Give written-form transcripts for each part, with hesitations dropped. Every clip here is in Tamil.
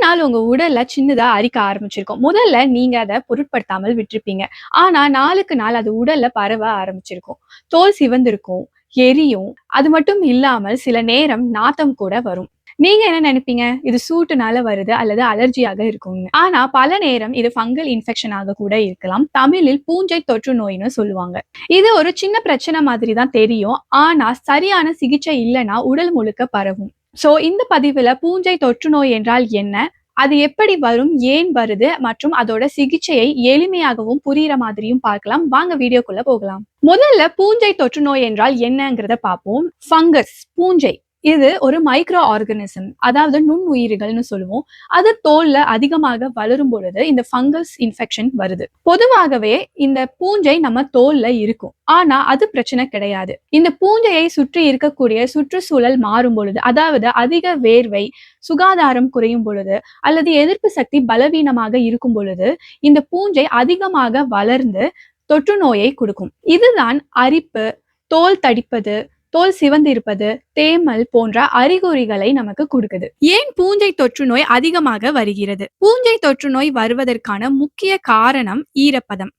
நாள் உங்க உடல்ல சின்னதா அரிக்க ஆரம்பிச்சிருக்கும். முதல்ல நீங்க அத பொருட்படுத்தாமல் விட்டுருப்பீங்க. ஆனா நாளுக்கு நாள் அது உடல்ல பரவ ஆரம்பிச்சிருக்கும். தோல் சிவந்திருக்கும், எரியும். அது மட்டும் இல்லாமல் சில நேரம் நாத்தம் கூட வரும். நீங்க என்ன நினைப்பீங்க? இது சூட்டுனால வருது அல்லது அலர்ஜியாக இருக்கும்னு. ஆனா பல நேரம் இது ஃபங்கல் இன்ஃபெக்ஷன் ஆக கூட இருக்கலாம். தமிழில் பூஞ்சை தொற்று நோய்ன்னு சொல்லுவாங்க. இது ஒரு சின்ன பிரச்சனை மாதிரி தான் தெரியும். ஆனா சரியான சிகிச்சை இல்லன்னா உடல் முழுக்க பரவும். இந்த பதிவுல பூஞ்சை தொற்று நோய் என்றால் என்ன? அது எப்படி வரும்? ஏன் வருது? மற்றும் அதோட சிகிச்சையை எளிமையாகவும் புரியிற மாதிரியும் பார்க்கலாம். வாங்க வீடியோக்குள்ள போகலாம். முதல்ல பூஞ்சை தொற்று நோய் என்றால் என்னங்கிறத பார்ப்போம். ஃபங்கஸ் பூஞ்சை இது ஒரு மைக்ரோ ஆர்கனிசம், அதாவது நுண்ணுயிரிகள்னு சொல்லுவோம். அது தோல்ல அதிகமாக வளரும் பொழுது இந்த ஃபங்கஸ் இன்ஃபெக்ஷன் வருது. பொதுவாகவே இந்த பூஞ்சை நம்ம தோல்ல இருக்கும். ஆனா அது பிரச்சனை கிடையாது. இந்த பூஞ்சையை சுற்றி இருக்கக்கூடிய சுற்றுச்சூழல் மாறும் பொழுது, அதாவது அதிக வேர்வை, சுகாதாரம் குறையும் பொழுது அல்லது எதிர்ப்பு சக்தி பலவீனமாக இருக்கும் பொழுது இந்த பூஞ்சை அதிகமாக வளர்ந்து தொற்று நோயை கொடுக்கும். இதுதான் அரிப்பு, தோல் தடிப்பது, தோல் சிவந்து இருப்பது, தேமல் போன்ற அறிகுறிகளை நமக்கு கொடுக்குது. ஏன் பூஞ்சை தொற்று நோய் அதிகமாக வருகிறது? பூஞ்சை தொற்று நோய் வருவதற்கான முக்கிய காரணம் ஈரப்பதம்.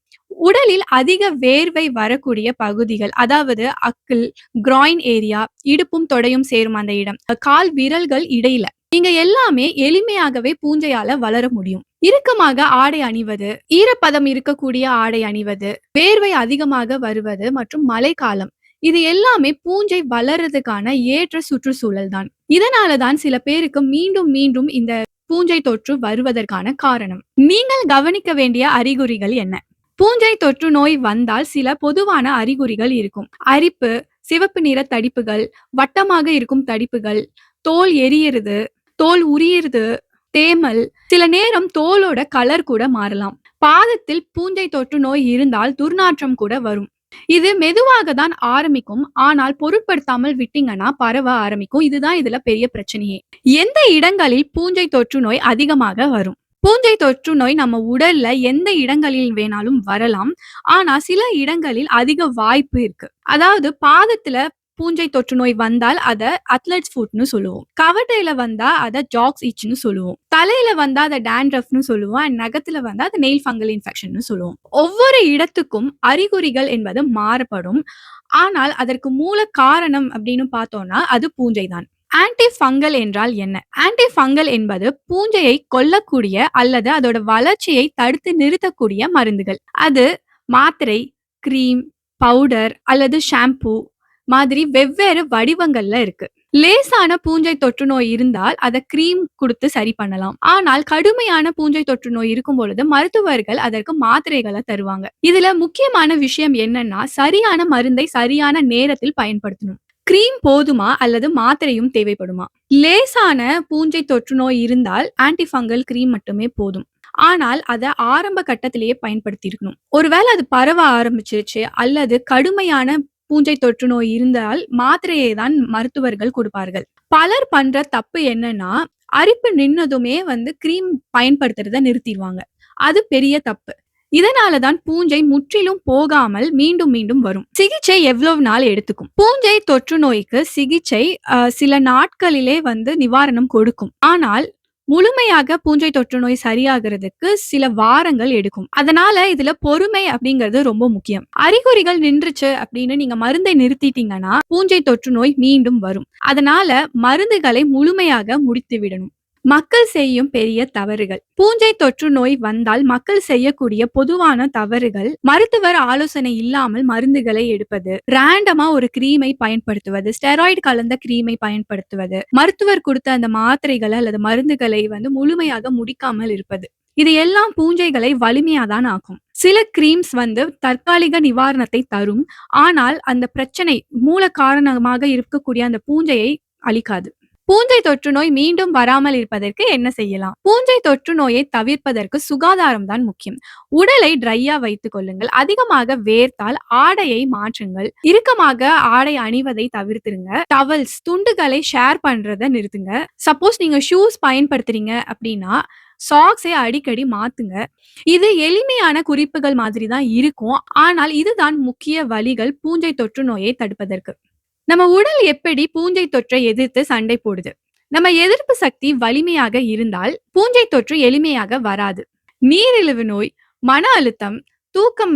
உடலில் அதிக வேர்வை வரக்கூடிய பகுதிகள், அதாவது அக்கிள், கிராயின் ஏரியா, இடுப்பும் தொடையும் சேரும் அந்த இடம், கால் விரல்கள் இடையில நீங்க எல்லாமே எளிமையாகவே பூஞ்சையால வளர முடியும். இறுக்கமாக ஆடை அணிவது, ஈரப்பதம் இருக்கக்கூடிய ஆடை அணிவது, வேர்வை அதிகமாக வருவது மற்றும் மழைக்காலம், இது எல்லாமே பூஞ்சை வளர்றதுக்கான ஏற்ற சுற்றுச்சூழல் தான். இதனாலதான் சில பேருக்கு மீண்டும் மீண்டும் இந்த பூஞ்சை தொற்று வருவதற்கான காரணம். நீங்கள் கவனிக்க வேண்டிய அறிகுறிகள் என்ன? பூஞ்சை தொற்று நோய் வந்தால் சில பொதுவான அறிகுறிகள் இருக்கும். அரிப்பு, சிவப்பு நிற தடிப்புகள், வட்டமாக இருக்கும் தடிப்புகள், தோல் எரியிறது, தோல் உரியிறது, தேமல், சில நேரம் தோலோட கலர் கூட மாறலாம். பாதத்தில் பூஞ்சை தொற்று நோய் இருந்தால் துர்நாற்றம் கூட வரும். இது மெதுவாக தான் ஆரம்பிக்கும். ஆனால் பொருட்படுத்தாமல் விட்டீங்கன்னா பரவ ஆரம்பிக்கும். இதுதான் இதுல பெரிய பிரச்சனையே. எந்த இடங்களில் பூஞ்சை தொற்று நோய் அதிகமாக வரும்? பூஞ்சை தொற்று நோய் நம்ம உடல்ல எந்த இடங்களில் வேணாலும் வரலாம். ஆனா சில இடங்களில் அதிக வாய்ப்பு இருக்கு. அதாவது பாதத்துல பூஞ்சை தொற்று நோய் வந்தால் அத அத்லெட்ஸ் ஃபுட்னு சொல்லுவோம். கவட்டையில வந்தா அத ஜாக்ஸ் இச்னு சொல்லுவோம். தலையில வந்தா அத டேண்ட்ரஃப்னு சொல்லுவோம். அண்ட் நகத்துல வந்தா அது நெயில் ஃபங்கல் இன்ஃபெக்ஷன் சொல்லுவோம். ஒவ்வொரு இடத்துக்கும் அறிகுறிகள் என்பது மாறுபடும். ஆனால் அதற்கு மூல காரணம் அப்படின்னு பார்த்தோம்னா அது பூஞ்சை தான். ஆன்டி ஃபங்கல் என்றால் என்ன? ஆன்டி ஃபங்கல் என்பது பூஞ்சையை கொல்லக்கூடிய அல்லது அதோட வளர்ச்சியை தடுத்து நிறுத்தக்கூடிய மருந்துகள். அது மாத்திரை, கிரீம், பவுடர் அல்லது ஷாம்பு மாதிரி வெவ்வேறு வடிவங்கள்ல இருக்கு. லேசான பூஞ்சை தொற்று நோய் இருந்தால் அதை கிரீம் கொடுத்து சரி பண்ணலாம். ஆனால் கடுமையான பூஞ்சை தொற்று நோய் இருக்கும் பொழுது மருத்துவர்கள் அதற்கு மாத்திரைகளை தருவாங்க. இதுல முக்கியமான விஷயம் என்னன்னா சரியான மருந்தை சரியான நேரத்தில் பயன்படுத்தணும். கிரீம் போதுமா அல்லது மாத்திரையும் தேவைப்படுமா? லேசான பூஞ்சை தொற்று நோய் இருந்தால் ஆன்டி ஃபங்கல் கிரீம் மட்டுமே போதும். ஆனால் அதை ஆரம்ப கட்டத்திலேயே பயன்படுத்தி இருக்கணும். ஒருவேளை அது பரவ ஆரம்பிச்சிருச்சு அல்லது கடுமையான பூஞ்சை தொற்று நோய் இருந்தால் மாத்திரையை தான் மருத்துவர்கள் கொடுப்பார்கள். பலர் பண்ற தப்பு என்னன்னா அரிப்பு நின்னதுமே கிரீம் பயன்படுத்துறத நிறுத்திடுவாங்க. அது பெரிய தப்பு. இதனாலதான் பூஞ்சை முற்றிலும் போகாமல் மீண்டும் மீண்டும் வரும். சிகிச்சை எவ்வளவு நாள் எடுத்துக்கும்? பூஞ்சை தொற்று நோய்க்கு சிகிச்சை சில நாட்களிலே நிவாரணம் கொடுக்கும். ஆனால் முழுமையாக பூஞ்சை தொற்று நோய் சரியாகிறதுக்கு சில வாரங்கள் எடுக்கும். அதனால இதுல பொறுமை அப்படிங்கிறது ரொம்ப முக்கியம். அறிகுறிகள் நின்றுச்சு அப்படின்னு நீங்க மருந்தை நிறுத்திட்டீங்கன்னா பூஞ்சை தொற்று நோய் மீண்டும் வரும். அதனால மருந்துகளை முழுமையாக முடித்து விடணும். மக்கள் செய்யும் பெரிய தவறுகள். பூஞ்சை தொற்று நோய் வந்தால் மக்கள் செய்யக்கூடிய பொதுவான தவறுகள்: மருத்துவர் ஆலோசனை இல்லாமல் மருந்துகளை எடுப்பது, ரேண்டமா ஒரு கிரீமை பயன்படுத்துவது, ஸ்டெராய்டு கலந்த கிரீமை பயன்படுத்துவது, மருத்துவர் கொடுத்த அந்த மாத்திரைகளை அல்லது மருந்துகளை முழுமையாக முடிக்காமல் இருப்பது. இது எல்லாம் பூஞ்சைகளை வலிமையாதான் ஆக்கும். சில கிரீம்ஸ் தற்காலிக நிவாரணத்தை தரும். ஆனால் அந்த பிரச்சனை மூல காரணமாக இருக்கக்கூடிய அந்த பூஞ்சையை அழிக்காது. பூஞ்சை தொற்று நோய் மீண்டும் வராமல் இருப்பதற்கு என்ன செய்யலாம்? பூஞ்சை தொற்று நோயை தவிர்ப்பதற்கு சுகாதாரம் தான் முக்கியம். உடலை ட்ரையா வைத்துக் கொள்ளுங்கள். அதிகமாக வேர்த்தால் ஆடையை மாற்றுங்கள். இறுக்கமாக ஆடை அணிவதை தவிர்த்துருங்க. டவல்ஸ், துண்டுகளை ஷேர் பண்றதை நிறுத்துங்க. சப்போஸ் நீங்க ஷூஸ் பயன்படுத்துறீங்க அப்படின்னா சாக்ஸை அடிக்கடி மாத்துங்க. இது எளிமையான குறிப்புகள் மாதிரி தான் இருக்கும். ஆனால் இதுதான் முக்கிய வழிகள் பூஞ்சை தொற்று நோயை தடுப்பதற்கு. நம்ம உடல் எப்படி பூஞ்சை தொற்றை எதிர்த்து சண்டை போடுது? நம்ம எதிர்ப்பு சக்தி வலிமையாக இருந்தால் பூஞ்சை தொற்று எளிமையாக வராது. நீரிழிவு நோய், மன அழுத்தம்,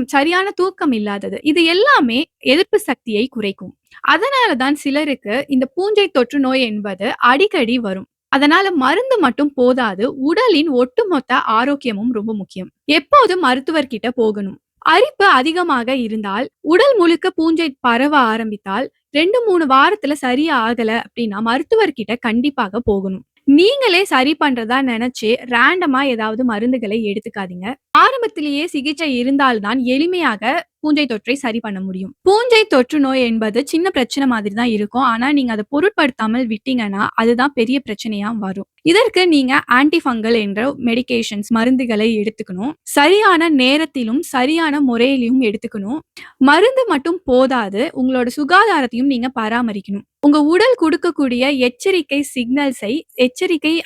சரியான தூக்கம் இல்லாதது இது எல்லாமே எதிர்ப்பு சக்தியை குறைக்கும். அதனால தான் சிலருக்கு இந்த பூஞ்சை தொற்று நோய் என்பது அடிக்கடி வரும். அதனால மருந்து மட்டும் போதாது. உடலின் ஒட்டுமொத்த ஆரோக்கியமும் ரொம்ப முக்கியம். எப்போதும் மருத்துவர்கிட்ட போகணும். அரிப்பு அதிகமாக இருந்தால், உடல் முழுக்க பூஞ்சை பரவ ஆரம்பித்தால் 2, 3 வாரத்துல சரியா ஆகல அப்டின்னா, மருத்துவர்கிட்ட கண்டிப்பாக போகணும். நீங்களே சரி பண்றதா நெனச்சு ரேண்டமா ஏதாவது மருந்துகளை எடுத்துக்காதீங்க. ஆரம்பத்திலேயே சிகிச்சை இருந்தால் தான் எளிமையாக பூஞ்சை தொற்றை சரி பண்ண முடியும். பூஞ்சை தொற்று நோய் என்பது சின்ன பிரச்சனை மாதிரி தான் இருக்கும். ஆனா நீங்க அத பொருட்படுத்தாமல் விட்டீங்கன்னா, அதுதான் பெரிய பிரச்சனையா வரும். இதற்கு நீங்க ஆன்டி ஃபங்கல் என்ற மெடிகேஷன்ஸ் மருந்துகளை எடுத்துக்கணும். சரியான நேரத்திலும், சரியான முறையிலும் எடுத்துக்கணும். மருந்து மட்டும் போதாது. உங்களோட சுகாதாரத்தையும் நீங்க பராமரிக்கணும். உங்க உடல் குடுக்கக்கூடிய எச்சரிக்கை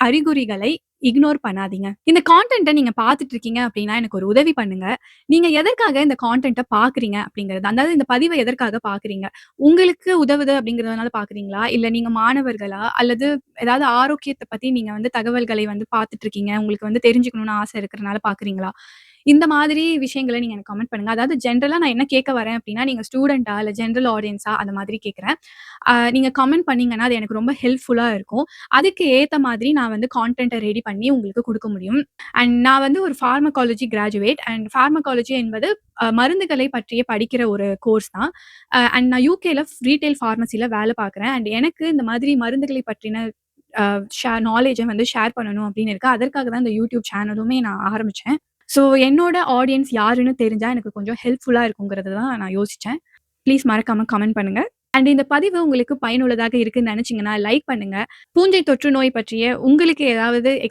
அறிகுறிகளை இக்னோர் பண்ணாதீங்க. இந்த கான்டென்ட்ட நீங்க பார்த்துட்டு இருக்கீங்க அப்டின்னா, எனக்கு ஒரு உதவி பண்ணுங்க. நீங்க எதற்காக இந்த கான்டென்ட்ட பார்க்குறீங்க அப்டிங்கிறது, அதாவது இந்த பதிவ எதற்காக பார்க்குறீங்க? உங்களுக்கு உதவுது அப்டிங்கிறதுனால பார்க்குறீங்களா? இல்ல நீங்க மாணவர்களா? அல்லது ஏதாவது ஆரோக்கியத்த பத்தி நீங்க தகவல்களை பார்த்துட்டு இருக்கீங்க. உங்களுக்கு தெரிஞ்சுக்கணும்னு ஆசை இருக்கிறனால பார்க்குறீங்களா? இந்த மாதிரி விஷயங்கள நீங்க எனக்கு கமெண்ட் பண்ணுங்க. அதாவது ஜெனரலா நான் என்ன கேட்க வரேன் அப்டின்னா, நீங்க ஸ்டூடண்ட்டா? இல்ல ஜெனரல் ஆடியன்ஸா? அந்த மாதிரி கேட்கிறேன். நீங்க கமெண்ட் பண்ணீங்கன்னா, அது எனக்கு ரொம்ப ஹெல்ப்ஃபுல்லா இருக்கும். அதுக்கு ஏத்த மாதிரி நான் கான்டென்ட்ட ரெடி பண்ணி உங்களுக்கு குடுக்க முடியும். அண்ட் நான் ஒரு பார்மகாலஜி கிராஜுவேட் அண்ட் பார்மகாலஜி என்பது மருந்துகளை பற்றிய படிக்கிற ஒரு கோர்ஸ் தான். அண்ட் நான் யுகேல ரீட்டெயில் பார்மசில வேலை பார்க்குறேன். அண்ட் எனக்கு இந்த மாதிரி மருந்துகளை பற்றின அ நாலேட்ஜ ஷேர் பண்ணணும் அப்டின்னு இருக்கு. அதற்காக தான் இந்த யூடியூப் சேனலுமே நான் ஆரம்பிச்சேன். ஸோ என்னோட ஆடியன்ஸ் யாருன்னு தெரிஞ்சா எனக்கு கொஞ்சம் ஹெல்ப்ஃபுல்லா இருக்குங்கிறத தான் நான் யோசிச்சேன். ப்ளீஸ் மறக்காம கமெண்ட் பண்ணுங்க. அண்ட் இந்த பதிவு உங்களுக்கு பயனுள்ளதாக இருக்குன்னு நெனச்சீங்கன்னா, லைக் பண்ணுங்க. பூஞ்சை தொற்று நோய் பற்றிய உங்களுக்கு ஏதாவது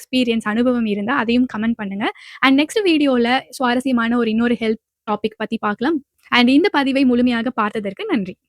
அனுபவம் இருந்தா அதையும் கமெண்ட் பண்ணுங்க. அண்ட் நெக்ஸ்ட் வீடியோல சுவாரஸ்யமான இன்னொரு ஹெல்த் டாபிக் பத்தி பார்க்கலாம். அண்ட் இந்த பதிவை முழுமையாக பார்த்ததற்கு நன்றி.